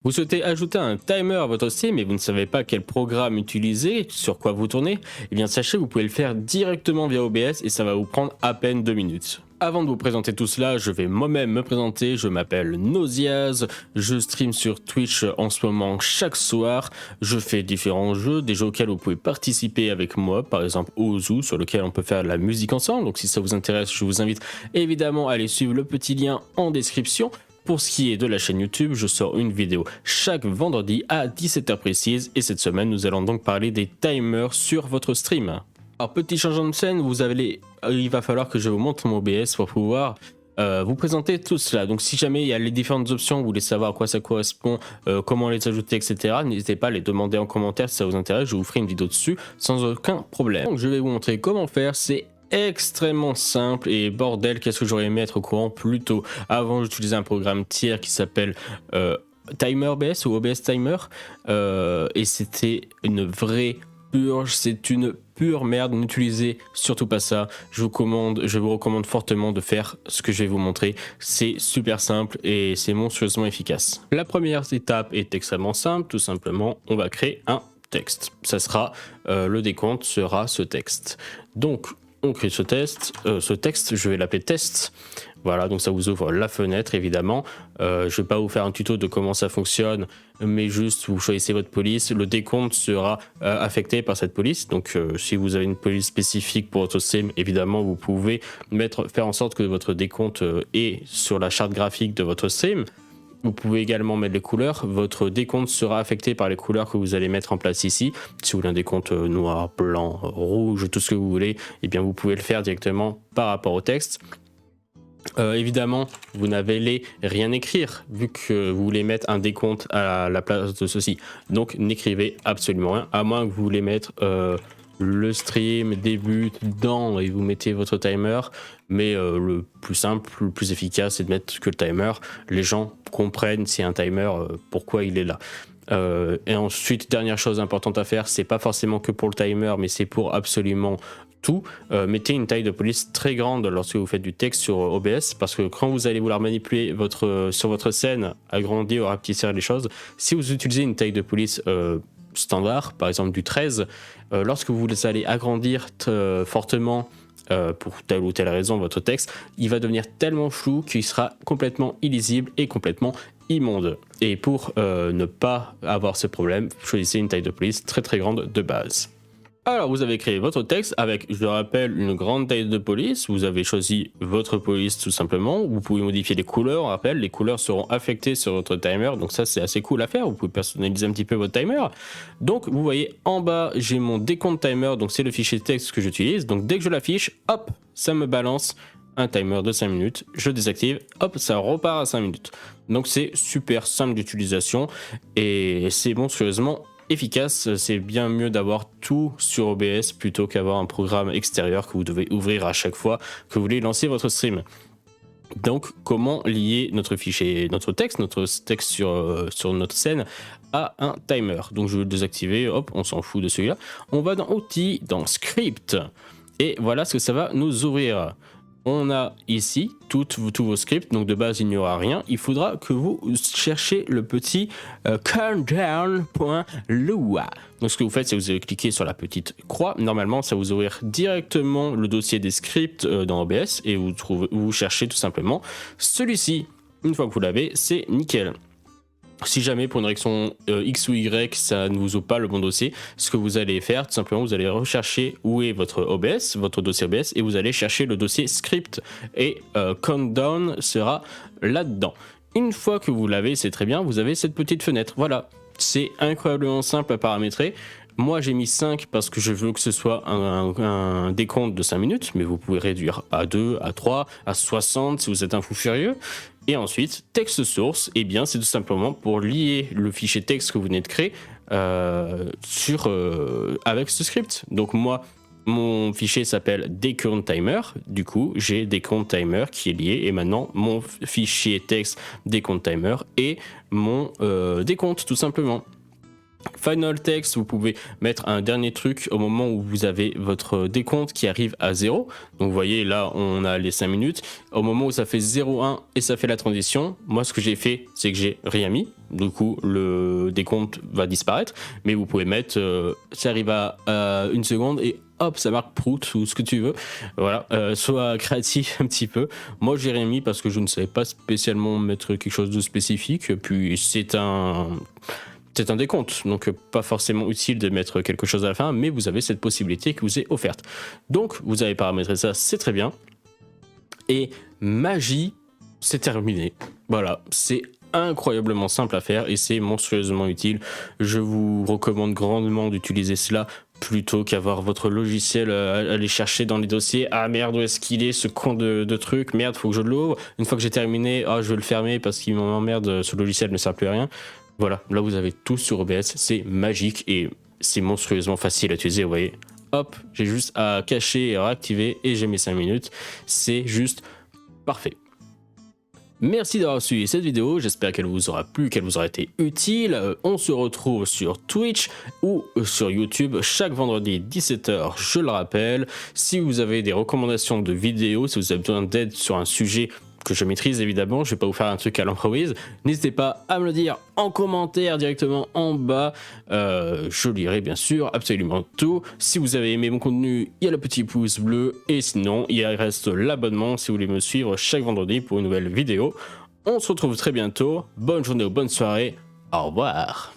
Vous souhaitez ajouter un timer à votre stream et vous ne savez pas quel programme utiliser, sur quoi vous tournez? Eh bien sachez que vous pouvez le faire directement via OBS et ça va vous prendre à peine 2 minutes. Avant de vous présenter tout cela, je vais moi-même me présenter, je m'appelle Nausiaz, je stream sur Twitch en ce moment chaque soir, je fais différents jeux, des jeux auxquels vous pouvez participer avec moi, par exemple Ozu, sur lequel on peut faire de la musique ensemble, donc si ça vous intéresse, je vous invite évidemment à aller suivre le petit lien en description. Pour ce qui est de la chaîne YouTube, je sors une vidéo chaque vendredi à 17h précise et cette semaine nous allons donc parler des timers sur votre stream. Alors petit changement de scène, il va falloir que je vous montre mon OBS pour pouvoir vous présenter tout cela. Donc si jamais il y a les différentes options, vous voulez savoir à quoi ça correspond, comment les ajouter, etc. N'hésitez pas à les demander en commentaire si ça vous intéresse, je vous ferai une vidéo dessus sans aucun problème. Donc je vais vous montrer comment faire, c'est extrêmement simple et bordel, qu'est-ce que j'aurais aimé être au courant plus tôt. Avant j'utilisais un programme tiers qui s'appelle Timer OBS ou OBS Timer et c'était une vraie purge, c'est une pure merde, n'utilisez surtout pas ça. Je vous recommande fortement de faire ce que je vais vous montrer, c'est super simple et c'est monstrueusement efficace. La première étape est extrêmement simple, tout simplement on va créer un texte. Ça sera le décompte sera ce texte. Donc on crée ce texte, je vais l'appeler test. Voilà, donc ça vous ouvre la fenêtre évidemment. Je ne vais pas vous faire un tuto de comment ça fonctionne, mais juste vous choisissez votre police. Le décompte sera affecté par cette police. Donc si vous avez une police spécifique pour votre stream, évidemment vous pouvez faire en sorte que votre décompte est sur la charte graphique de votre stream. Vous pouvez également mettre les couleurs. Votre décompte sera affecté par les couleurs que vous allez mettre en place ici. Si vous voulez un décompte noir, blanc, rouge, tout ce que vous voulez, eh bien vous pouvez le faire directement par rapport au texte. Évidemment, vous n'avez rien écrire vu que vous voulez mettre un décompte à la place de ceci. Donc n'écrivez absolument rien, à moins que vous voulez mettre le stream débute dans et vous mettez votre timer. Mais le plus simple, le plus efficace, c'est de mettre que le timer. Les gens comprennent s'il y a un timer, pourquoi il est là. Et ensuite, dernière chose importante à faire, c'est pas forcément que pour le timer, mais c'est pour absolument tout. Mettez une taille de police très grande lorsque vous faites du texte sur OBS, parce que quand vous allez vouloir manipuler sur votre scène, agrandir ou rapetisser les choses, si vous utilisez une taille de police standard, par exemple du 13, lorsque vous allez agrandir fortement pour telle ou telle raison votre texte, il va devenir tellement flou qu'il sera complètement illisible et complètement immonde. Et pour ne pas avoir ce problème, choisissez une taille de police très très grande de base. Alors vous avez créé votre texte avec, je le rappelle, une grande taille de police. Vous avez choisi votre police tout simplement. Vous pouvez modifier les couleurs, on rappelle, les couleurs seront affectées sur votre timer. Donc ça c'est assez cool à faire, vous pouvez personnaliser un petit peu votre timer. Donc vous voyez en bas j'ai mon décompte timer, donc c'est le fichier texte que j'utilise. Donc dès que je l'affiche, hop, ça me balance un timer de 5 minutes. Je désactive, hop, ça repart à 5 minutes. Donc c'est super simple d'utilisation et c'est monstrueusement efficace. C'est bien mieux d'avoir tout sur OBS plutôt qu'avoir un programme extérieur que vous devez ouvrir à chaque fois que vous voulez lancer votre stream. Donc comment lier notre texte sur notre scène à un timer. Donc je vais le désactiver, hop, on s'en fout de celui-là. On va dans outils, dans script et voilà ce que ça va nous ouvrir. On a ici tous vos scripts, donc de base il n'y aura rien. Il faudra que vous cherchiez le petit countdown.lua. Donc ce que vous faites, c'est que vous allez cliquer sur la petite croix. Normalement, ça vous ouvrir directement le dossier des scripts dans OBS et vous cherchez tout simplement celui-ci. Une fois que vous l'avez, c'est nickel. Si jamais pour une raison X ou Y ça ne vous ouvre pas le bon dossier, ce que vous allez faire tout simplement, vous allez rechercher où est votre OBS, votre dossier OBS, et vous allez chercher le dossier script et countdown sera là-dedans. Une fois que vous l'avez, c'est très bien, vous avez cette petite fenêtre. Voilà, c'est incroyablement simple à paramétrer. Moi j'ai mis 5 parce que je veux que ce soit un décompte de 5 minutes, mais vous pouvez réduire à 2, à 3, à 60 si vous êtes un fou furieux. Et ensuite, texte source, eh bien c'est tout simplement pour lier le fichier texte que vous venez de créer avec ce script. Donc moi, mon fichier s'appelle décompte timer, du coup j'ai décompte timer qui est lié et maintenant mon fichier texte décompte timer et mon décompte tout simplement. Final text, vous pouvez mettre un dernier truc au moment où vous avez votre décompte qui arrive à 0. Donc vous voyez là on a les 5 minutes. Au moment où ça fait 0,1 et ça fait la transition, moi ce que j'ai fait c'est que j'ai rien mis. Du coup le décompte va disparaître. Mais vous pouvez mettre, ça arrive à 1 seconde et hop ça marque prout ou ce que tu veux. Voilà, sois créatif un petit peu. Moi j'ai rien mis parce que je ne savais pas spécialement mettre quelque chose de spécifique. Puis c'est un décompte, donc pas forcément utile de mettre quelque chose à la fin, mais vous avez cette possibilité qui vous est offerte. Donc vous avez paramétré ça, c'est très bien. Et magie, c'est terminé. Voilà, c'est incroyablement simple à faire et c'est monstrueusement utile. Je vous recommande grandement d'utiliser cela plutôt qu'avoir votre logiciel à aller chercher dans les dossiers. Ah merde, où est-ce qu'il est ce con de truc? Merde, faut que je l'ouvre. Une fois que j'ai terminé, ah je vais le fermer parce qu'il m'emmerde, ce logiciel ne sert plus à rien. Voilà, là vous avez tout sur OBS, c'est magique et c'est monstrueusement facile à utiliser, vous voyez. Hop, j'ai juste à cacher et à réactiver et j'ai mes 5 minutes. C'est juste parfait. Merci d'avoir suivi cette vidéo, j'espère qu'elle vous aura plu, qu'elle vous aura été utile. On se retrouve sur Twitch ou sur YouTube chaque vendredi 17h, je le rappelle. Si vous avez des recommandations de vidéos, si vous avez besoin d'aide sur un sujet que je maîtrise évidemment, je vais pas vous faire un truc à l'improvise, n'hésitez pas à me le dire en commentaire directement en bas, je lirai bien sûr absolument tout. Si vous avez aimé mon contenu, il y a le petit pouce bleu et sinon il reste l'abonnement si vous voulez me suivre chaque vendredi pour une nouvelle vidéo. On se retrouve très bientôt, bonne journée ou bonne soirée, au revoir.